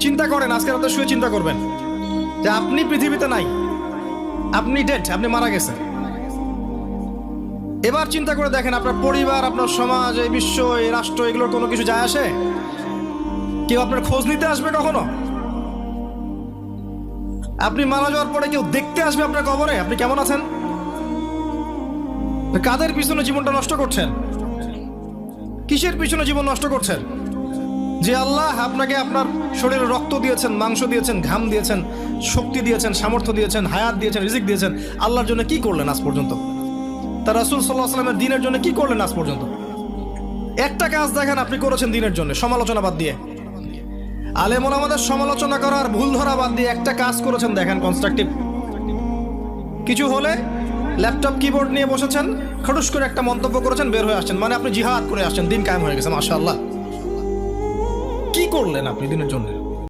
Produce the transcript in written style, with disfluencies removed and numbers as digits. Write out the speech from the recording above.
চিন্তা করেন, আজকে রাতে শুয়ে চিন্তা করবেন যে আপনি পৃথিবীতে নাই, আপনি ডেড, আপনি মারা গেছেন। এবার চিন্তা করে দেখেন, আপনার পরিবার, আপনার সমাজ, এই বিশ্ব, এই রাষ্ট্র, এগুলোর কোনো কিছু যায় আসে? কেউ আপনার খোঁজ নিতে আসবে কখনো? আপনি মারা যাওয়ার পরে কেউ দেখতে আসবে আপনার কবরে আপনি কেমন আছেন? কাদের পিছনে জীবনটা নষ্ট করছেন? কিসের পিছনে জীবন নষ্ট করছেন? যে আল্লাহ আপনাকে আপনার শরীরে রক্ত দিয়েছেন, মাংস দিয়েছেন, ঘাম দিয়েছেন, শক্তি দিয়েছেন, সামর্থ্য দিয়েছেন, হায়াত দিয়েছেন, রিজিক দিয়েছেন, আল্লাহর জন্য কি করলেন আজ পর্যন্ত? তার রাসূল সাল্লাল্লাহু আলাইহি ওয়াসাল্লামের দ্বীনের জন্য কি করলেন আজ পর্যন্ত? একটা কাজ দেখেন আপনি করেছেন দ্বীনের জন্য, সমালোচনা বাদ দিয়ে, আলেম ওলামাদের সমালোচনা করার, ভুল ধরা বাদ দিয়ে একটা কাজ করেছেন দেখেন, কনস্ট্রাকটিভ কিছু হলে ল্যাপটপ কিবোর্ড নিয়ে বসেছেন, খটুস করে একটা মন্তব্য করেছেন, বের হয়ে আসছেন, মানে আপনি জিহাদ করে আসছেন, দিন কায়েম হয়ে গেছে, মাশাআল্লাহ। কি করলেন আপনি দিনের জন্য?